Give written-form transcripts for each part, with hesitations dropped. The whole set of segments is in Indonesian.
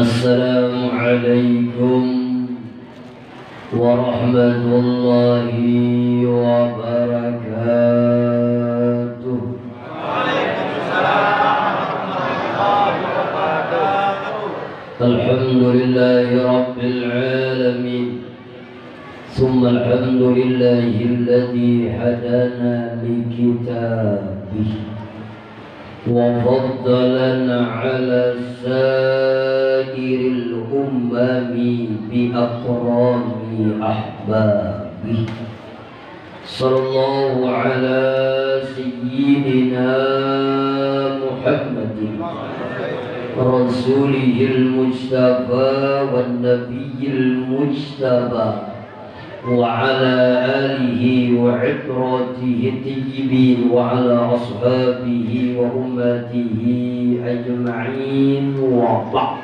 السلام عليكم ورحمة الله وبركاته. وعليكم السلام ورحمة الله وبركاته. الحمد لله رب العالمين ثم الحمد لله الذي هدانا لكتابه وفضلنا على سائر الأمم بأكرام أحبابه صلى الله على سيدنا محمد رسوله المجتبى والنبي المجتبى وعلى آله وعترته الطيبين وعلى أصحابه وأمته أجمعين وبعد.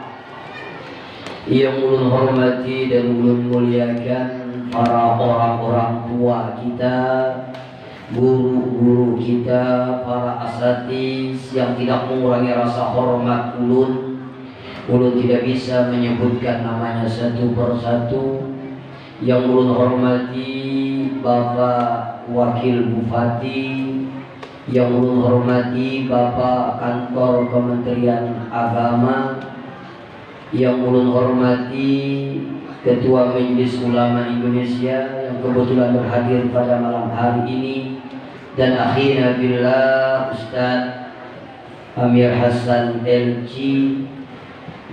Yang ulun hormati dan ulun muliakan para orang-orang tua kita, guru-guru kita, para asatiz yang tidak mengurangi rasa hormat ulun. Ulun tidak bisa menyebutkan namanya satu persatu. Yang ulun hormati Bapak Wakil Bupati, yang ulun hormati Bapak Kantor Kementerian Agama, yang ulun hormati Ketua Majelis Ulama Indonesia yang kebetulan berhadir pada malam hari ini, dan akhirnya billah Ustadz Amir Hasan LC,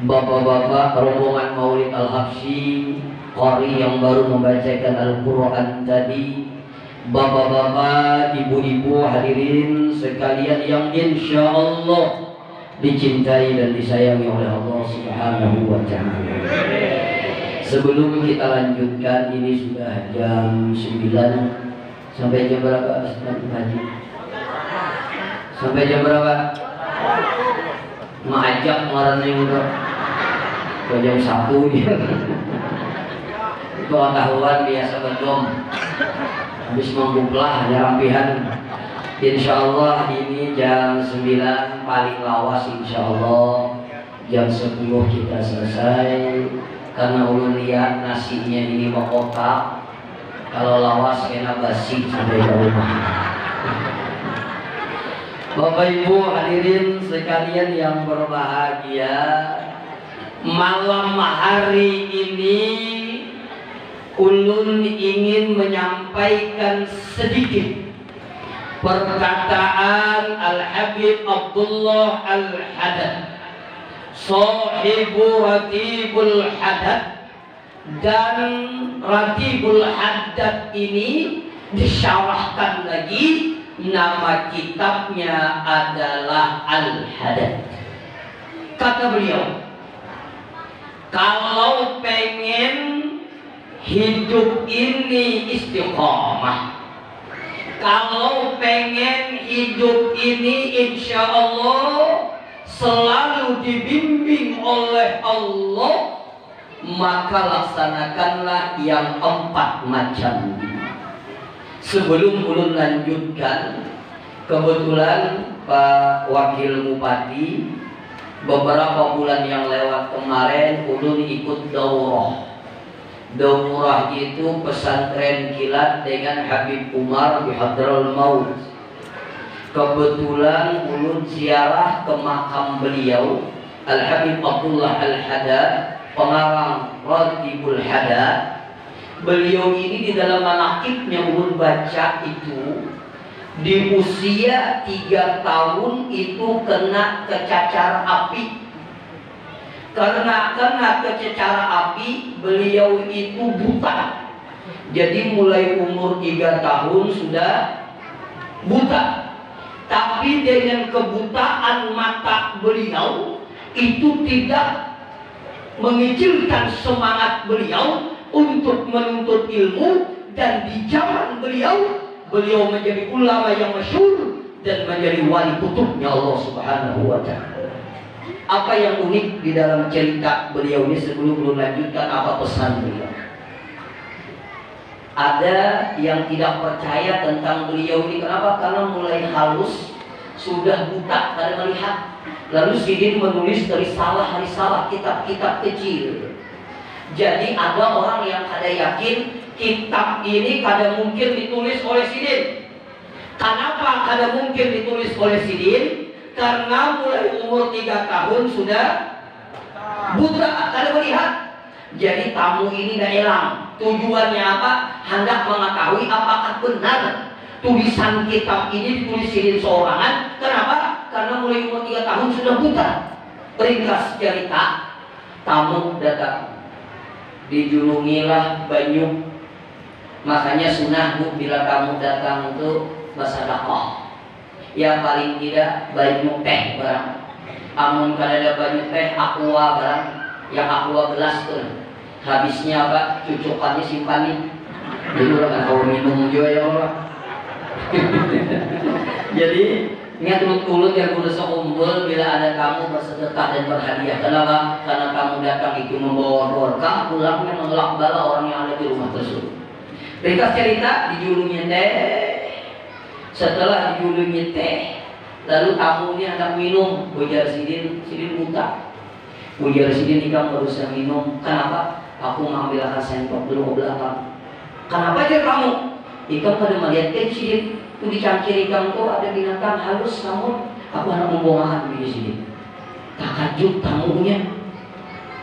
bapak-bapak rombongan Maulid Al-Habsyi, qari yang baru membacakan Al-Quran tadi, bapak-bapak, ibu-ibu, hadirin sekalian yang insya Allah dicintai dan disayangi oleh Allah Subhanahu wa Ta'ala. Sebelum kita lanjutkan, ini sudah jam 9. Sampai jam berapa Ustaz Haji? Sampai jam berapa? Mengajak marane udah jam 1 dia. Pengetahuan biasa belum. Habis membuklah rampihan. Insya Allah ini jam 9 paling lawas, insya Allah jam 10 kita selesai. Karena ulun lihat nasinya ini mau kotak, kalau lawas kena basi sampai ke rumah. Bapak Ibu hadirin sekalian yang berbahagia, malam hari ini ulun ingin menyampaikan sedikit perkataan Al-Habib Abdullah Al-Haddad, sahibu Ratibul Haddad. Dan Ratibul Haddad ini disyarahkan lagi, nama kitabnya adalah Al-Haddad. Kata beliau, kalau pengen hidup ini istiqamah, kalau pengen hidup ini insya Allah selalu dibimbing oleh Allah, maka laksanakanlah yang 4 macam ini. Sebelum ulun lanjutkan, kebetulan Pak Wakil Bupati beberapa bulan yang lewat kemarin ulun ikut daurah. Daurah itu pesantren kilat dengan Habib Umar di Hadraul Maut. Kebetulan ulun ziarah ke makam beliau Al-Habib Abdullah Al-Haddad, pengarang Ratibul Haddad. Beliau ini di dalam manaqibnya ulun baca itu, di usia 3 tahun itu kena kecacar api. Karena kena kecacar api, beliau itu buta. Jadi mulai umur 3 tahun sudah buta. Tapi dengan kebutaan mata beliau itu tidak mengecilkan semangat beliau untuk menuntut ilmu. Dan di zaman beliau menjadi ulama yang masyhur dan menjadi wali kutubnya Allah Subhanahu wa Ta'ala. Apa yang unik di dalam cerita beliau ini, sebelum belum lanjutkan apa pesan beliau? Ada yang tidak percaya tentang beliau ini. Kenapa? Karena mulai halus, sudah buta, kada melihat. Lalu Sidin menulis risalah-risalah, kitab-kitab kecil. Jadi ada orang yang kada yakin kitab ini kada mungkin ditulis oleh Sidin. Kenapa kada mungkin ditulis oleh Sidin? Karena mulai umur 3 tahun sudah buta, kada melihat. Jadi tamu ini tidak hilang. Tujuannya apa? Hendak mengetahui apakah benar tulisan kitab ini ditulis seorangan. Kenapa? Karena mulai umur 3 tahun sudah buta. Ringkas cerita, tamu datang, dijulungilah banyu. Makanya sunnah bu, bila tamu datang itu bersedekah. Yang paling tidak banyu teh barang. Amun kada ada banyu teh, aqua barang. Yang aqua gelas tuh. Habisnya apa? Cucukannya simpan nih. Jadi orang kau minum juga ya Allah. Jadi ingat ulut-ulut yang kudu sekumpul bila ada kamu bersedekah dan berhadiah. Kenapa? Karena kamu datang itu membawa berkah, pulangnya menolak bala orang yang ada di rumah tersebut. Ringkas cerita, dijulungi teh. Setelah dijulungi teh, lalu tamunya hendak minum. Ujar sidin buta. Ujar sidin ikam berusaha minum. Kenapa? Aku mengambilkan sendok dulu ke belakang. Kenapa aja kamu? Ikam pada melihat sidin. Itu di cangkir ikam tuh ada binatang halus, namun aku hendak membongahkan di sini. Takjub tamunya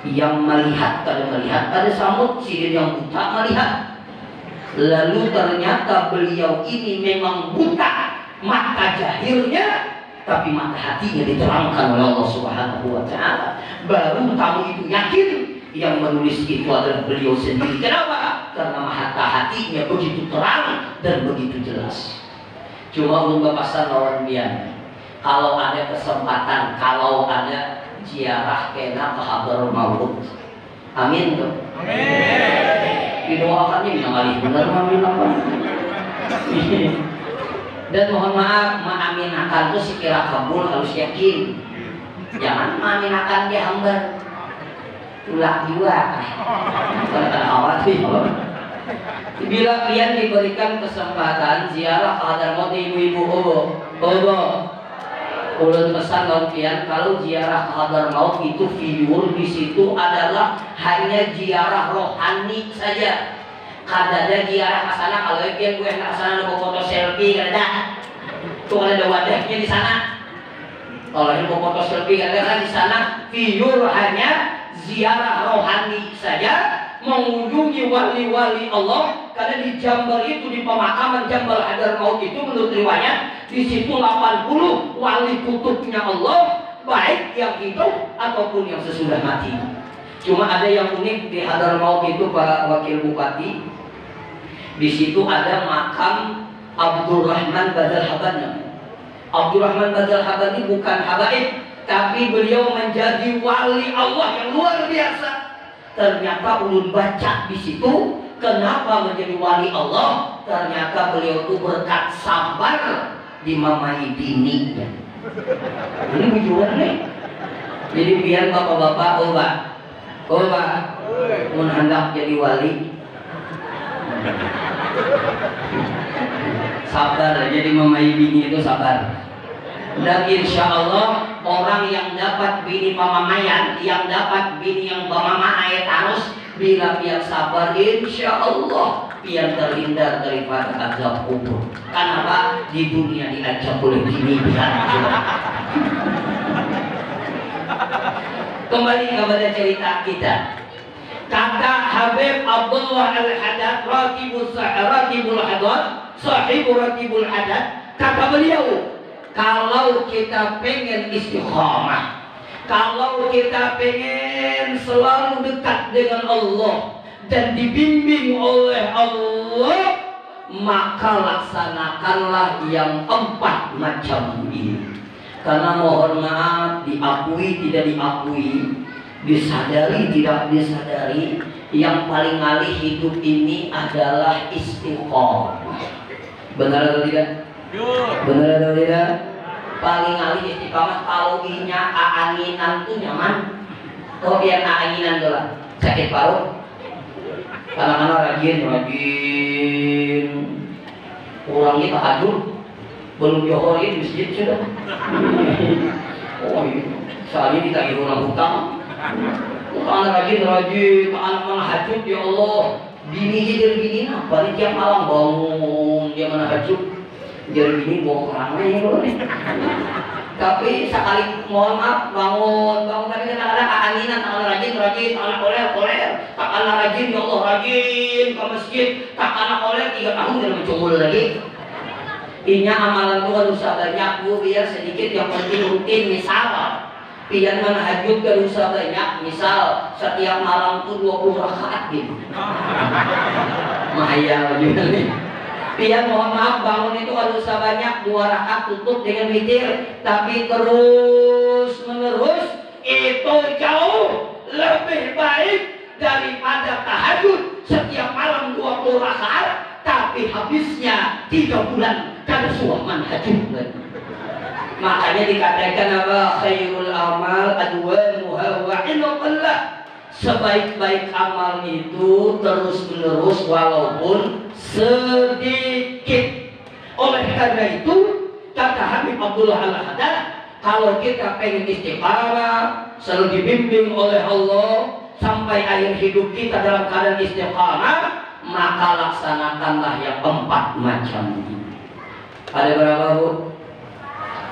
yang melihat, ada samut sidin yang buta melihat. Lalu ternyata beliau ini memang buta mata jahilnya, tapi mata hatinya diterangkan oleh Allah Subhanahu wa Ta'ala. Baru tamu itu yakin yang menulis itu adalah beliau sendiri. Kenapa? Karena mata hatinya begitu terang dan begitu jelas. Cuma untuk bapasan lawan biar, kalau ada kesempatan, kalau ada ziarah kena ke Hadratul Maut, amin tuh. Amin. Didoakannya bilang kali benar amin apa? Dan mohon maaf, mengaminakan itu sekira kabul harus yakin. Jangan mengaminakan dia hambar tulak juga. Karena khawatir. Bila kalian diberikan kesempatan ziarah ke Hadramaut ibu-ibu ulun pesan kalian, kalau ziarah ke Hadramaut itu viewer di situ adalah hanya ziarah rohani saja. Kada ada ziarah ke sana. Kalau kalian gue ke sana ada foto selfie kada. Tuh ada wadahnya di sana. Kalau ada foto selfie kada di sana. Viewer hanya ziarah rohani saja, mengunjungi wali-wali Allah. Karena di Jambal itu, di pemakaman Jambal Hadramaut itu menurut riwayat di situ 80 wali kutubnya Allah, baik yang hidup ataupun yang sesudah mati. Cuma ada yang unik di Hadramaut itu Pak Wakil Bupati. Di situ ada makam Abdurrahman Badal Habad. Abdurrahman Badal Habad ini bukan habaib, tapi beliau menjadi wali Allah yang luar biasa. Ternyata ulun baca di situ, kenapa menjadi wali Allah? Ternyata beliau itu berkat sabar dimamai bininya. Ini bujuan nih. Jadi biar bapak-bapak, mun hendak jadi wali, sabar. Jadi mamai bini itu sabar. Dan insya Allah orang yang dapat bini pamamayan, yang dapat bini yang pamamaya terus, bila dia sabar, insya Allah dia terhindar daripada azab kubur. Kenapa? Di dunia diajak oleh bini biar. Kembali kepada cerita kita. Kata Habib Abdullah Al-Haddad, Ratibul Haddad, Sahibu Ratibul Haddad, kata beliau, kalau kita pengen istiqamah, kalau kita pengen selalu dekat dengan Allah dan dibimbing oleh Allah, maka laksanakanlah yang 4 macam ini. Karena mohon maaf, diakui tidak diakui, disadari tidak disadari, yang paling alih hidup ini adalah istiqamah. Benar atau tidak? Benar atau tidak? Paling alih istiqamah. Kalau inya aanginan tuh nyaman. Kok biar aanginan tuh lah sakit paru. Kadang-kadang rajin kurangnya tahajud, belum johorin masjid sudah. Oh iya, soalnya ditagih orang hutang. Bukan rajin anak-anak hajud, ya Allah. Bini jadi bini apa nih, tiap malam bangun dia mana hajud. Jadi bini bawa kerangnya ya loh nih. Tapi sekali mohon maaf bangun tapi kadang-kadang keanginan, tak rajin, tak koler, tak rajin, ya Allah rajin ke masjid, tak koler 3 tahun udah mencungul lagi. Inya amalan itu harus banyak bu, biar sedikit yang penting rutin. Misal pian menahajud gak usah banyak, misal setiap malam tuh 20 rakaat gitu. Mahayal juga nih. Pian mohon maaf bangun itu harus usah banyak, 2 rakaat tutup dengan witir, tapi terus menerus itu jauh lebih baik daripada tahajud setiap malam 20 rakaat tapi habisnya 3 bulan kan suaman hajud. Makanya dikatakan apa? Khairul amal adwamuha wa illallah. Sebaik-baik amal itu terus menerus walaupun sedikit. Oleh karena itu kata Habib Abdullah Al-Haddad, kalau kita pengen istiqamah, selalu dibimbing oleh Allah sampai akhir hidup kita dalam keadaan istiqamah, maka laksanakanlah yang 4 macam ini. Ada berapa bu?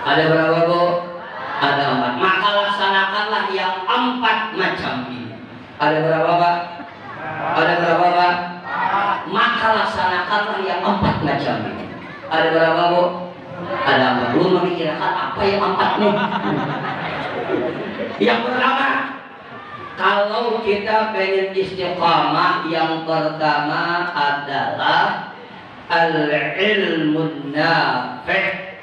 Ada berapa bu? Ada 4. Maka laksanakanlah yang 4 macam ini. Ada berapa pak? Ada berapa pak? Maka laksanakanlah yang 4 macam ini. Ada berapa bu? Ada 4. Belum memikirkan apa yang 4 nih. Yang pertama, kalau kita pengen istiqamah, yang pertama adalah al-ilmun nafi',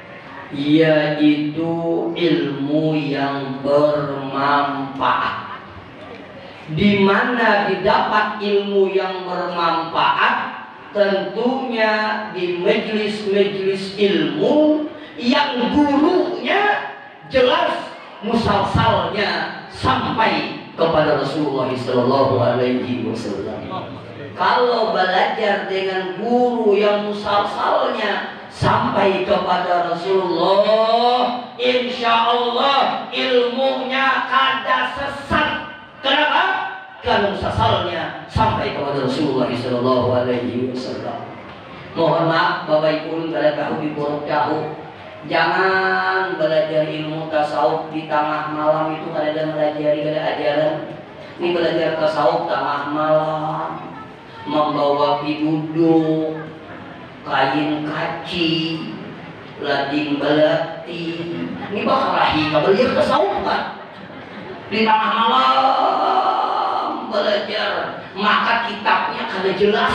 yaitu ilmu yang bermanfaat. Di mana didapat ilmu yang bermanfaat? Tentunya di majelis-majelis ilmu yang gurunya jelas musalsalnya sampai kepada Rasulullah Sallallahu Alaihi Wasallam. Kalau belajar dengan guru yang musalsalnya sampai kepada Rasulullah, insya Allah ilmunya kada sesat. Kenapa? Karena musalsalnya sampai kepada Rasulullah Sallallahu Alaihi Wasallam. Mohon maaf Bapak Ibu kada tahu di pondok jauh. Jangan belajar ilmu tasawuf di tengah malam, itu kada melajari, kada ajaran. Ini belajar tasawuf tengah malam, membawa duduk, kain kaci, lading belati. Ini bakal rahi belajar tasawuf kan? Di tengah malam belajar, maka kitabnya kada jelas.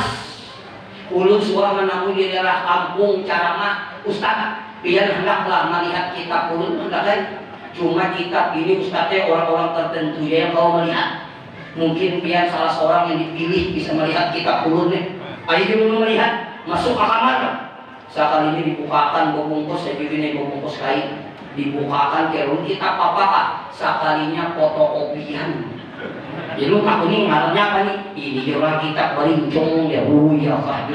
Ulun suah menamu di daerah kampung ceramah, Ustaz biar hendaklah melihat kitab ulun, hendak cuma kitab ini Ustaznya orang-orang tertentu yang kau melihat. Mungkin biar salah seorang yang dipilih bisa melihat kitab ulun nih. Ayo dulu melihat, masuk ke kamar. Sekali ini dibukakan bungkus, saya ini bungkus kain, dibukakan ke ulun kitab apa? Sekalinya fotokopian. Ya lu tak ini ngarannya apa nih? Ini orang kitab berincong ya, ya kah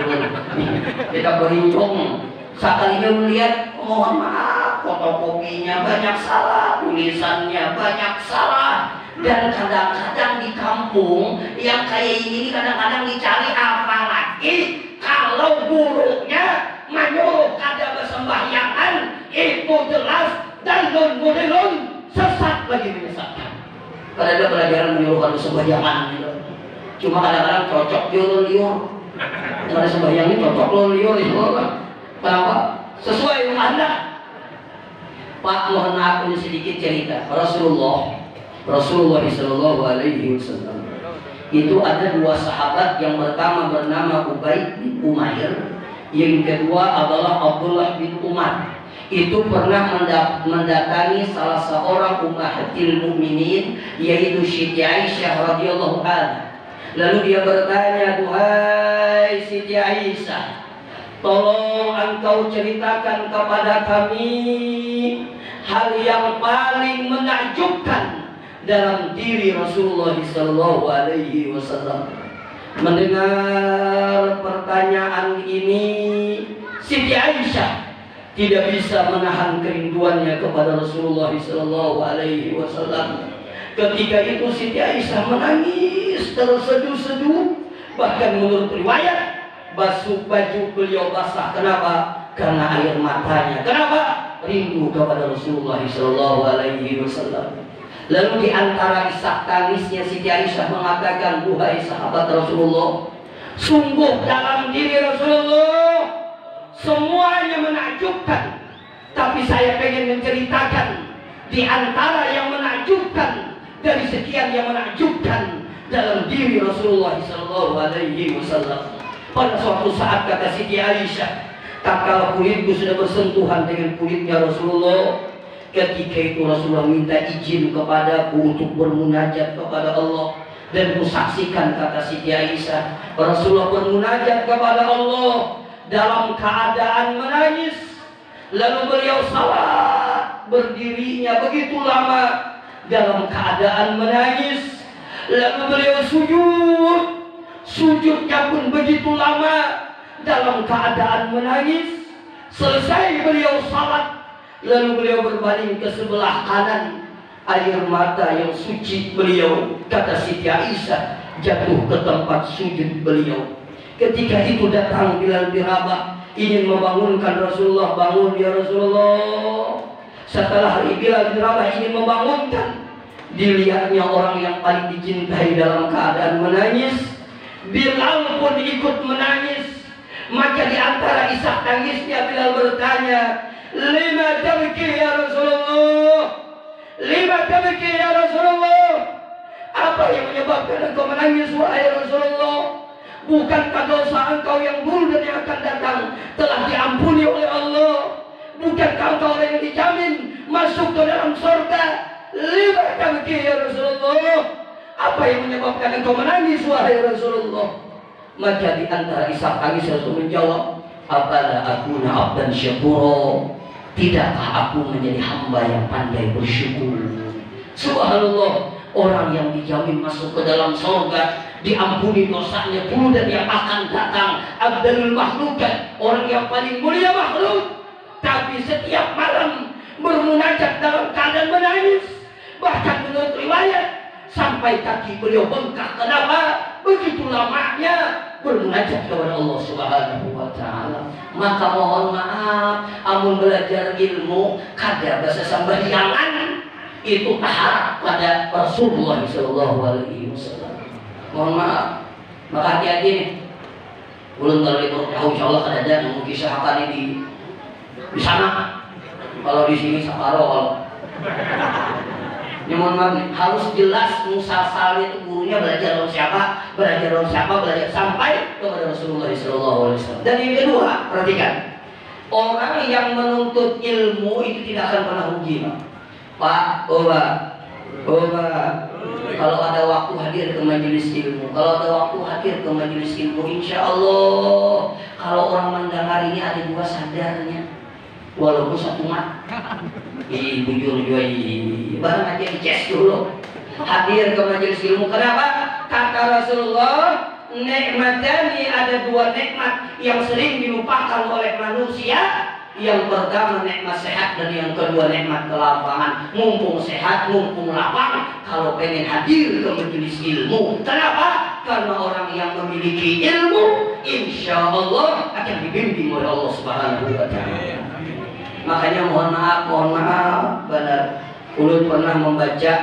kitab berincong. Sekalinya melihat, mohon maaf, fotokopinya banyak salah, tulisannya banyak salah. Dan kadang-kadang di kampung yang kayak ini kadang-kadang dicari apa lagi kalau gurunya menyuruh kada bersembahyangan, itu jelas dan non-modelon sesat lagi menyesatkan. Kada ada pelajaran menyuruh kada sembahyangan gitu. Cuma kadang-kadang cocok liur. Kada sembahyangnya cocok liur itu. Kenapa? Sesuai dengan Anda. Pak, mohon maaf ini sedikit cerita. Rasulullah Sallallahu Alaihi Wasallam itu ada 2 sahabat. Yang pertama bernama Ubaid bin Umair, yang kedua adalah Abdullah bin Umar. Itu pernah mendatangi salah seorang ummahatil mukminin, yaitu Siti Aisyah radhiyallahu anha. Lalu dia bertanya, "Duhai Siti Aisyah, tolong engkau ceritakan kepada kami hal yang paling menakjubkan dalam diri Rasulullah Sallallahu Alaihi Wasallam." Mendengar pertanyaan ini, Siti Aisyah tidak bisa menahan kerinduannya kepada Rasulullah Sallallahu Alaihi Wasallam. Ketika itu Siti Aisyah menangis terseduh-seduh. Bahkan menurut riwayat, basuh baju beliau basah. Kenapa? Karena air matanya. Kenapa? rindu kepada Rasulullah Sallallahu Alaihi Wasallam. Lalu di antara isak tangisnya Siti Aisyah mengatakan, duhai sahabat Rasulullah, sungguh dalam diri Rasulullah semuanya menakjubkan, tapi saya pengen menceritakan di antara yang menakjubkan dari sekian yang menakjubkan dalam diri Rasulullah Sallallahu Alaihi Wasallam. Pada suatu saat kata Siti Aisyah, tatkala kulitku sudah bersentuhan dengan kulitnya Rasulullah, ketika itu Rasulullah minta izin kepadaku untuk bermunajat kepada Allah. Dan kusaksikan, kata Siti Aisyah, Rasulullah bermunajat kepada Allah dalam keadaan menangis. Lalu beliau salat berdirinya begitu lama dalam keadaan menangis. Lalu beliau sujud, sujudnya pun begitu lama dalam keadaan menangis. Selesai beliau salat, lalu beliau berbaling ke sebelah kanan. Air mata yang suci beliau, kata Siti Aisyah, jatuh ke tempat sujud beliau. Ketika itu datang Bilal bin Rabah ingin membangunkan Rasulullah. Bangun ya Rasulullah. Setelah Bilal bin Rabah ingin membangunkan, dilihatnya orang yang paling dicintai dalam keadaan menangis. Bilal pun ikut menangis. Maka di antara isak tangisnya Bilal bertanya, lima tabki ya Rasulullah, lima tabki ya Rasulullah. Apa yang menyebabkan engkau menangis wahai Rasulullah? Bukankah dosa engkau yang dulu dan yang akan datang telah diampuni oleh Allah? Bukankah engkau orang yang dijamin masuk ke dalam surga? Lima tabki ya Rasulullah. Apa yang menyebabkan engkau menangis wahai Rasulullah? Maka di antara isak tangis Rasul menjawab, apala akuna abdan syakura, tidakkah aku menjadi hamba yang pandai bersyukur? Subhanallah, orang yang dijamin masuk ke dalam surga, diampuni dosanya dulu dan yang akan datang, abdul makhlukat, orang yang paling mulia makhluk, tapi setiap malam bermunajat dalam keadaan menangis. Bahkan menurut riwayat sampai kaki beliau bengkak. Kenapa? Begitu lamanya bermunajat kepada Allah Subhanahu wa Ta'ala. Maka mohon maaf, amun belajar ilmu kada bahasa sembahyang itu taharap pada Rasulullah Sallallahu Alaihi Wasallam. Mohon maaf, maka hati-hati nih. Belum kalau tahu insya Allah kada ada yang mengisahkan di sana. Kalau di sini saparol. Ya mohon maaf nih, harus jelas musalsal itu gurunya belajar dari siapa, belajar sampai kepada Rasulullah SAW. Dan yang kedua, perhatikan, orang yang menuntut ilmu itu tidak akan pernah rugi, Pak. Kalau ada waktu hadir ke majelis ilmu, insya Allah kalau orang mendengar ini ada dua sadarnya, walaupun satu mat. Bujur juga barang aja dices dulu hadir ke majelis ilmu. Kenapa? Kata Rasulullah, nikmatani, ada dua nikmat yang sering dilupakan oleh manusia. Yang pertama nikmat sehat, dan yang kedua nikmat kelapangan. Mumpung sehat, mumpung lapang, kalau pengen hadir ke majelis ilmu. Kenapa? Karena orang yang memiliki ilmu insya Allah akan dibimbing oleh Allah Subhanahu wa Ta'ala. Makanya mohon maaf, benar. Ulun pernah membaca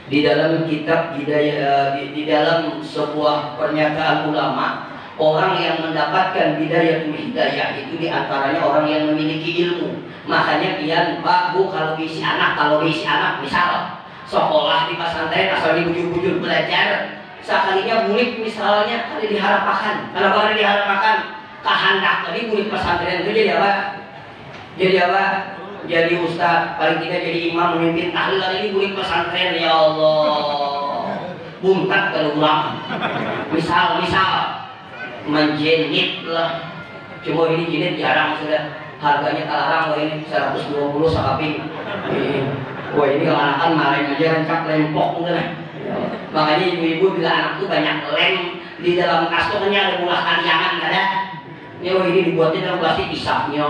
di dalam kitab Hidayah, di dalam sebuah pernyataan ulama, orang yang mendapatkan Bidayatul Hidayah itu diantaranya orang yang memiliki ilmu. Makanya pian Pak Bu, kalau bisi anak misal sekolah di pesantren asal dibujur-bujur belajar, sekalinya murid misalnya ada diharapkan. Kenapa ada diharapkan? Kehendak tadi murid pesantren itu jadi apa? Jadi ustaz, paling tidak jadi imam, memimpin tahlil. Ini murid pesantren, ya Allah, buntat kalau ulang. Misal menjenit lah. Cuma ini jenit jarang sudah. Harganya talarang, wah ini 120 sakaping. Wah ini keanakan maleng aja rancak lempok lah. Makanya ibu-ibu bila anak tuh banyak lem di dalam kasturnya, ada bulah kaliangan, ada. Ini dibuatnya dalam plastik, pisahnya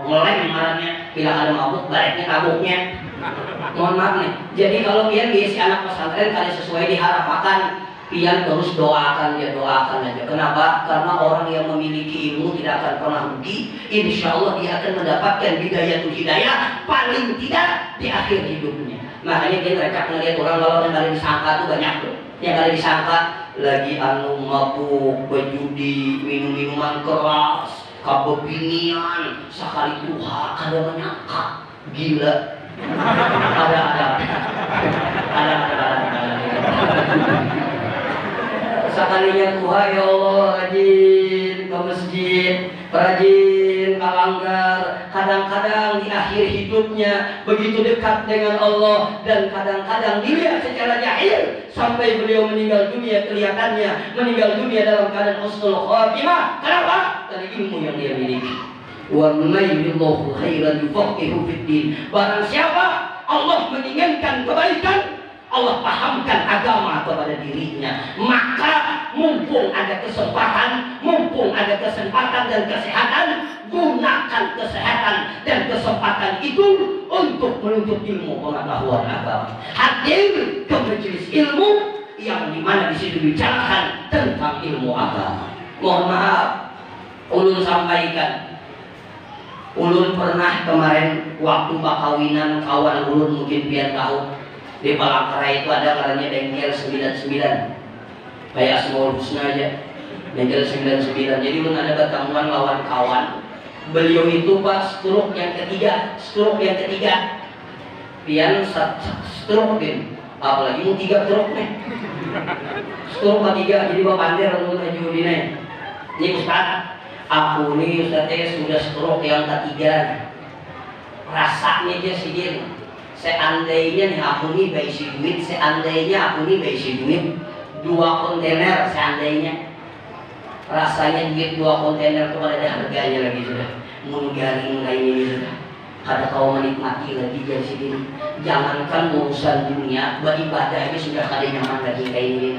ngelem marahnya, bila ada mabuk baliknya kabuknya. Mohon maaf nih. Jadi kalau dia diisi anak pesantren kali sesuai diharapkan, Pian terus doakan ya, doakan aja. Kenapa? Karena orang yang memiliki ilmu tidak akan pernah rugi. Insya Allah dia akan mendapatkan hidayah paling tidak di akhir hidupnya. Makanya dia mereka ngeliat orang kalau yang kali disangka tuh banyak tuh. Yang kali disangka lagi anu mabuk, berjudi, minum minuman keras, kabebinian, sekali Tuhan ada menyangka gila. ada. Sekalinya Tuhan ya Allah rajin ke masjid, rajin ke langgar, kadang-kadang di akhir hidupnya begitu dekat dengan Allah, dan kadang-kadang dilihat secara jahil sampai beliau meninggal dunia kelihatannya meninggal dunia dalam keadaan husnul khatimah. Kenapa? Dari ilmu yang dia miliki. Wa may yuridillahu khairan yufaqihu fid din. Barang siapa Allah menginginkan kebaikan, Allah pahamkan agama kepada dirinya, maka mumpung ada kesempatan dan kesehatan, gunakan kesehatan dan kesempatan itu untuk menuntut ilmu pengetahuan agama. Hadir ke majelis ilmu yang dimana di situ bicarakan tentang ilmu agama. Mohon maaf, ulun sampaikan, ulun pernah kemarin waktu bakawinan kawan ulun mungkin pian tahu. Di Palangkaraya itu ada karanya bengkel 99, kayak Asmaul Husna aja, bengkel 99. Jadi belum ada pertemuan lawan kawan. Beliau itu pas stroke yang ketiga, pian stroke din, apalagi mau 3 stroke nih, stroke ketiga. Jadi bapak pandir untuk maju ini. Ini Ustaz, aku nih Ustaz sudah stroke yang ketiga, rasanya aja sedih. Seandainya nih aku nih baisi duit, 2 kontainer, seandainya rasanya duit 2 kontainer itu ada harganya lagi sudah, mun garing kayak ini sudah, kada kau menikmati lagi dari sini. Jangankan urusan dunia, beribadah ini sudah kada nyaman lagi kayak ini.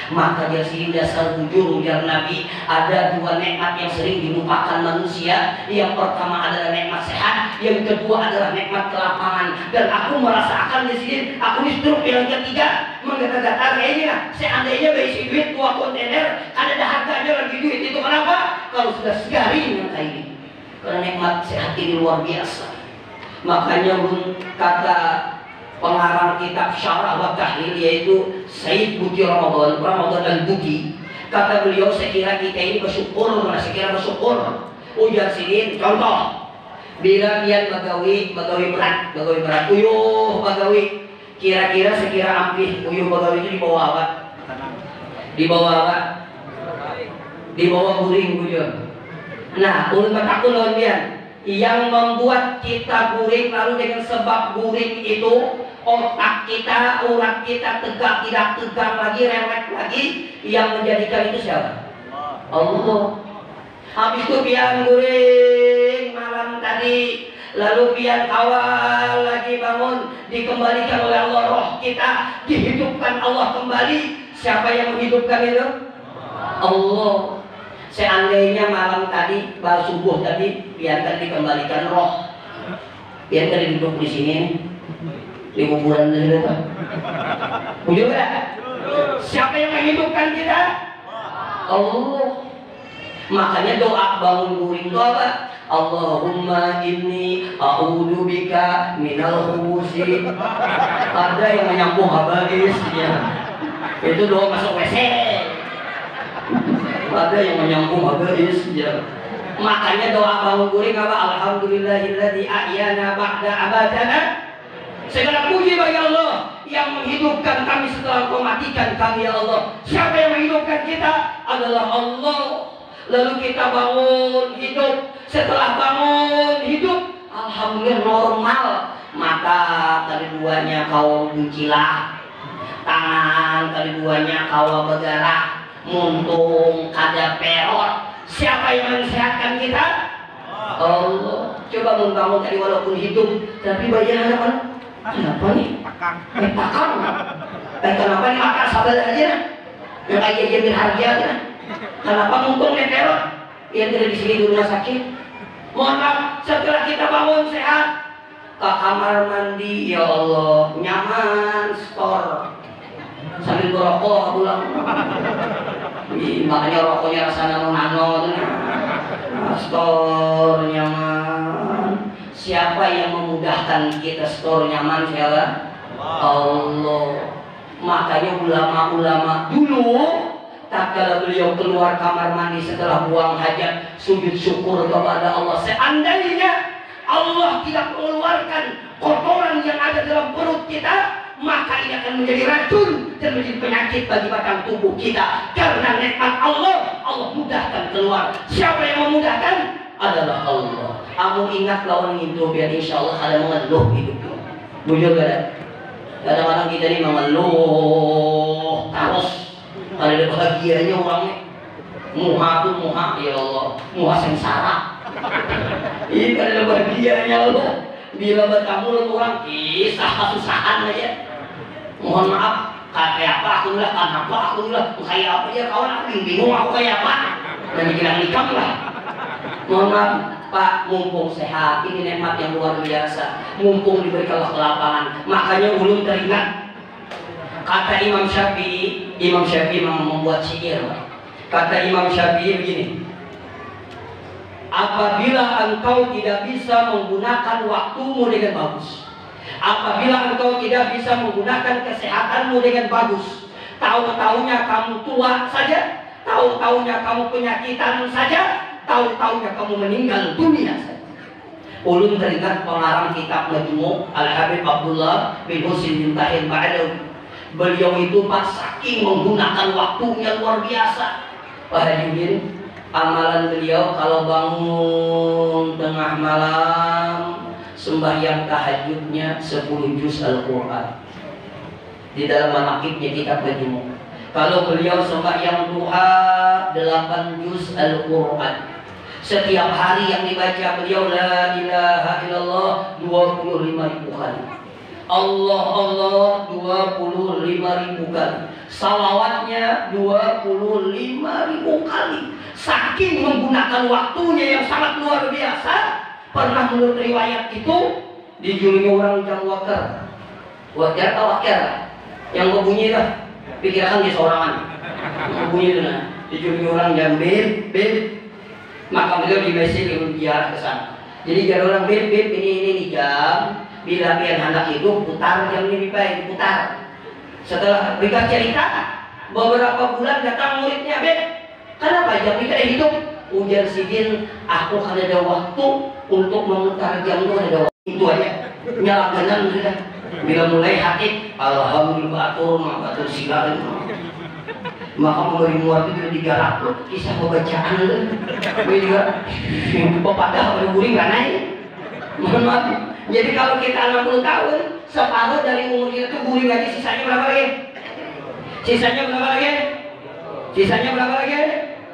Maka dari sini dasar jujur ujar Nabi, ada 2 nikmat yang sering dilupakan manusia. Yang pertama adalah nikmat sehat, yang kedua adalah nikmat kelapangan. Dan aku merasakan di sini, aku ini stroke yang ketiga, menggatal-gatal kayak ini lah. Seandainya berisi duit 2 kontainer, ada harganya lagi duit itu. Kenapa? Kalau sudah segaring yang kayak ini. Karena nikmat sehat ini luar biasa. Makanya kata pengarang kitab Syarah wa Tahlil yaitu Sayyid Buti Ramadan Al-Buti, kata beliau, sekira kita ini bersyukur, ujar sini contoh, bila pian bagawi berat, uyuh bagawi, kira-kira sekira ampih uyuh bagawi itu di bawah apa? Di bawah guring bujur. Nah, ulun bertakun lawan pian, yang membuat kita guring, lalu dengan sebab guring itu otak kita, urat kita tegak, tidak tegang lagi, rewet lagi, yang menjadikan itu siapa? Allah. Habis itu pian guring malam tadi, lalu pian awal lagi bangun, dikembalikan oleh Allah, roh kita dihidupkan Allah kembali. Siapa yang menghidupkan itu? Allah. Seandainya malam tadi, baru subuh tadi, biarkan dikembalikan roh, biarkan duduk di sini, di kuburan dulu, bujur gak? Siapa yang menghidupkan kita? Allah. Makanya doa bangun guring itu apa? Allahumma inni a'udzubika minal khubusi. Ada yang menyambung habis ya. Itu doa masuk WC. Ada yang menyambung habis ya. Makanya doa bangun guring apa? Alhamdulillahilladzi ahyana ba'da amadana. Segala puji bagi Allah yang menghidupkan kami setelah Engkau matikan kami, ya Allah. Siapa yang menghidupkan kita? Adalah Allah. Lalu kita bangun hidup. Setelah bangun hidup, alhamdulillah normal. Mata kali duanya kau mencilah, tangan kali duanya kau bergerak, muntung kada perot. Siapa yang mensehatkan kita? Allah. Coba bangun tadi walaupun hidup, tapi bagian ada kan? Kenapa nih? Pakang. Kenapa nih makan sabar aja? Yang kayak jadi harga kan? Kenapa muntung perot? Yang tidak di sini di rumah sakit. Mohon maaf, setelah kita bangun sehat, ke kamar mandi, ya Allah, nyaman, store. sambil berokok pulang. Makanya rokoknya rasa nano-nano tuh. Store nyaman. Siapa yang memudahkan kita store nyaman? Siapa? Allah. Makanya ulama-ulama dulu tatkala beliau keluar kamar mandi setelah buang hajat, sujud syukur kepada Allah. Seandainya Allah tidak mengeluarkan kotoran yang ada dalam perut kita, maka ini akan menjadi racun dan menjadi penyakit bagi batang tubuh kita. Karena nikmat Allah, Allah mudahkan keluar. Siapa yang memudahkan? Adalah Allah. Kamu ingat lawan itu, biar insya Allah ada mengeluh hidupnya. Bujur gak ada? Kadang-kadang kita ini mengeluh terus. Ada bahagianya orangnya. Muha tuh muha, ya Allah. Muha sengsara. Ini kan ada bahagianya Allah. Bila bertamu orang kisah kesusahan aja. Mohon maaf, kayak apa aku bilang, kenapa aku bilang, kayak apa ya kawan, aku bingung aku kayak apa. Dan dibilang nikam lah. Mohon maaf Pak, mumpung sehat, ini nikmat yang luar biasa. Mumpung diberi kelapangan, makanya ulun teringat kata Imam Syafi'i. Imam Syafi'i membuat syair. Kata Imam Syafi'i begini: apabila engkau tidak bisa menggunakan waktumu dengan bagus, apabila engkau tidak bisa menggunakan kesehatanmu dengan bagus, tahu-taunya kamu tua saja, tahu-taunya kamu penyakitan saja, tahu-taunya kamu meninggal dunia saja. Ulun teringat pengarang kitab Majmu' Al-Habib Abdullah bin Husin bin Tahir Ba'alawi. Beliau itu Pak saking menggunakan waktunya luar biasa. Pak Haji, amalan beliau kalau bangun tengah malam sembahyang tahajudnya 10 juz Al-Quran. Di dalam manaqibnya kitab Majmu'. Kalau beliau sembahyang duha 8 juz Al-Quran. Setiap hari yang dibaca beliau la ilaha illallah 25.000 kali. Allah Allah 25.000 kali. Salawatnya 25.000 kali. Saking menggunakan waktunya yang sangat luar biasa. Pernah menurut riwayat itu dijuluki orang jam wakar. Wakar atau wakar? Yang berbunyi lah. Pikirkan dia seorangan. Berbunyi itu nah. Dijuluki orang jam beb. Maka beliau di mesej ke sana. Jadi kalau orang beb ini jam. Bila pian hendak hidup putar jam ini baik putar. Setelah mereka cerita beberapa bulan datang muridnya, "Beb, kenapa jam ini tidak hidup?" Ujar Sidin, "Aku kan ada waktu untuk memutar jam itu, ada waktu itu aja." Nyalakan sudah. Bila mulai hati, alhamdulillah atur silakan. Maka memberi muat itu digarap kisah pembacaan itu. Gue juga pepadah berguring kan naik. Mohon maaf. Jadi kalau kita 60 tahun, separuh dari umur kita itu guring aja, sisanya berapa lagi? Sisanya berapa lagi? Sisanya berapa lagi?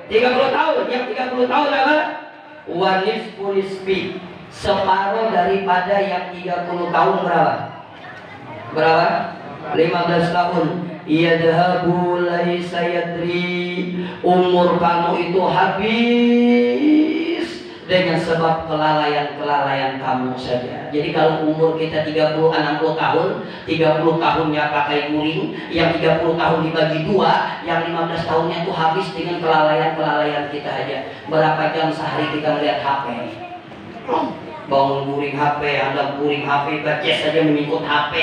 30 tahun. Yang 30 tahun apa? Wanis punisbi. Separuh daripada yang 30 tahun berapa? Berapa? 15 tahun. Yadhabu laisa yadri. Umur kamu itu habis dengan sebab kelalaian kamu saja. Jadi kalau umur kita 60 tahun, 30 tahunnya pakai guring, yang 30 tahun dibagi 2, yang 15 tahunnya itu habis dengan kelalaian kita aja. Berapa jam sehari kita melihat HP? Bangun guring HP, Anda guring HP, baca saja mengikut HP.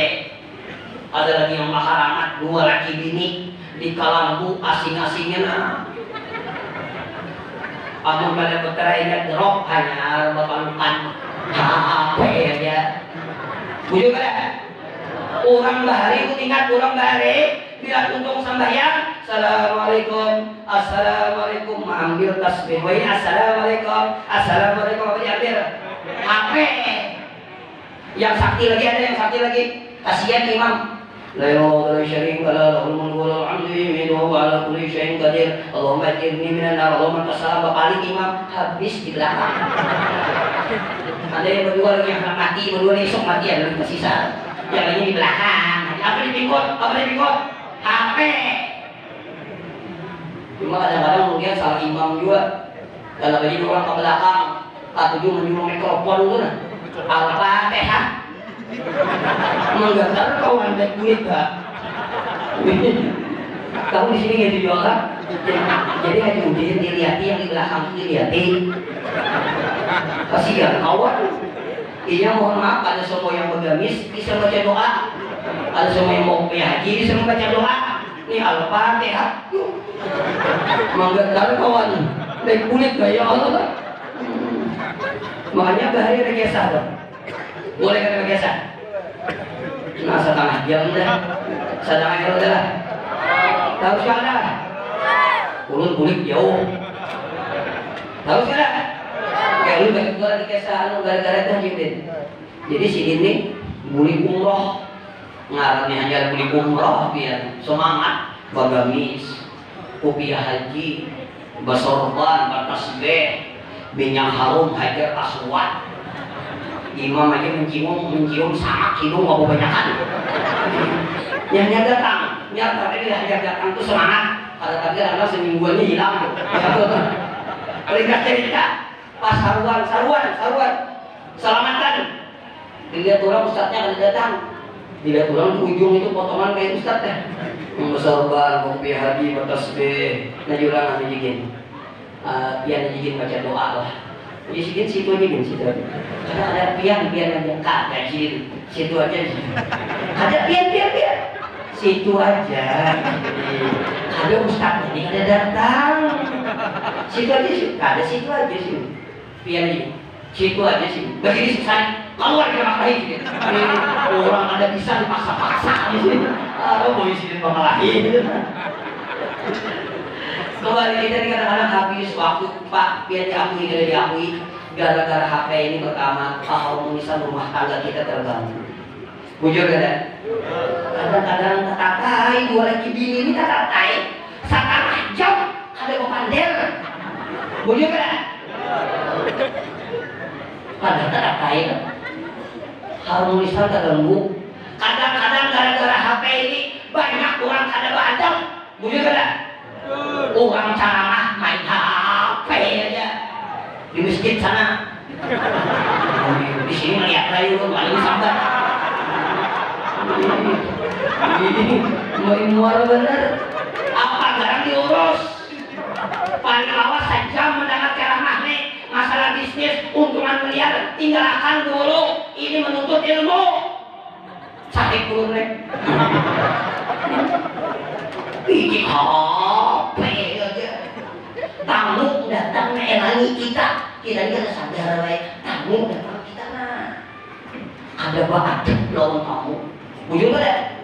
Ada lagi yang maharamat, 2 laki bini di kalambu asing-asingnya nah. Amun pada putranya drop hanya berpalukan HP aja. Bujuk ada. Orang bahari itu ingat orang bahari bila untung sembahyang, assalamualaikum, mengambil tasbih, assalamualaikum, apa diambil? HP. Yang sakti lagi ada, yang sakti lagi. Kasihan imam. La ilaha illallah lahul mulku wa lahul hamdu wa ala kulli syai'in qadir. Allahumma ajirni minan nar. Allahumma tasawwab balik imam habis di belakang. Ada yang berdua lagi yang mati, berdua esok mati ada yang tersisa. Yang lainnya di belakang. Apa di pinggul? HP. Cuma kadang-kadang mungkin salah imam juga. Kalau bagi orang ke belakang, atau juga menyuruh mikrofon itu nah. Al-Fatihah. Menggetar kau ambil duit gak? Kamu di sini nggak dijual kan? Jadi Haji Udin dilihat yang di belakang dilihatin. Kasihan kawan. Iya mohon maaf, ada semua yang bergamis bisa baca doa, ada semua yang mau pergi haji bisa membaca doa. Ini Al-Fatihah. Mangga kawan, naik kulit gaya Allah. Makanya bahaya ada biasa dong. Boleh kata biasa. Nah setengah jam dah, setengah jam dah. Tahu sekarang? Ulun kulit jauh. Tahu sekarang? Kayak lu bagi gua lagi kisah gara-gara itu Haji Udin. Jadi si ini beli umroh, ngarannya hanya beli umroh biar semangat, bagamis, kopiah haji, basorban, bertasbih, minyak harum, hajar aswad. Imam aja mencium sama hidung nggak kebanyakan. Yang datang, tadi hajar datang tuh semangat. Kalau tadi anak semingguannya hilang. Ringkas cerita. Pas saruan, selamatan. Dilihat orang ustadznya kada datang. Dilihat orang di ujung itu potongan kayak ustadz ya. Membesorban, kopi haji, bertasbih. Nah juga nanti jikin. Pian jikin baca doa lah. Jadi sedikit situ aja kan situ aja. Karena ada pian aja kagak situ aja. Ada pian. Situ aja. Ada ustadz ini ada datang. Situ aja sih. Ada situ aja sih. Pian aja. Situ aja sih. Begini selesai. Keluar kita maksain gitu. Orang ada bisa dipaksa-paksa di sini. Mau isi pengalahi. Kembali kita kadang-kadang habis waktu Pak biar diakui tidak diakui gara-gara HP ini pertama keharmonisan rumah tangga kita terganggu. Bujur kan? Kadang-kadang tatakai dua lagi bini ini tatakai setengah jam ada kepander. Bujur kan? Kadang tatakai harmonisan terganggu. Kadang-kadang gara-gara HP ini banyak orang kada badam. Bujur kan? Orang ceramah main HP aja di masjid sana. Di sini melihat rayu paling sabar. Ini mual bener. Apa garang diurus? Paling awas saja mendengar ceramah nih masalah bisnis untungan miliar. Tinggalkan dulu. Ini menuntut ilmu. Sakit dulu nih. Ini HP aja. Tamu datang elangi kita ada sadar wae. Tamu datang kita nah. Ada banget lawan tamu. Bujur ada.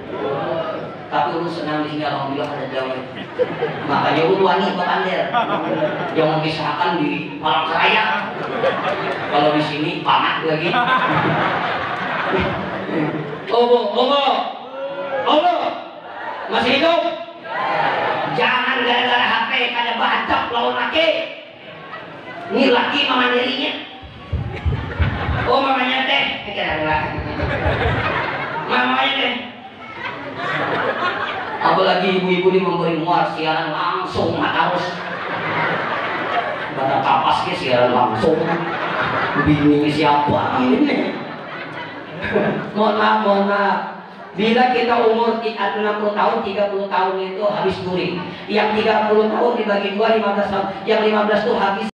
Tapi lu senang di sini alhamdulillah ada damai. Makanya lu wangi pander. Yang memisahkan di Palangkaraya. Kalau di sini panas lagi. Obo. Masih hidup? Jangan gara-gara HP kada bacok lawan laki. Ini laki mamandirinya. Oh mamanya teh. Mamanya teh. Apalagi ibu-ibu ini memberi muar siaran langsung harus. Kata kapas ke siaran langsung. Bini siapa ini? Mohon maaf. Bila kita umur 60 tahun, 30 tahun itu habis guring. Yang 30 tahun dibagi 2, 15 tahun. Yang 15 itu habis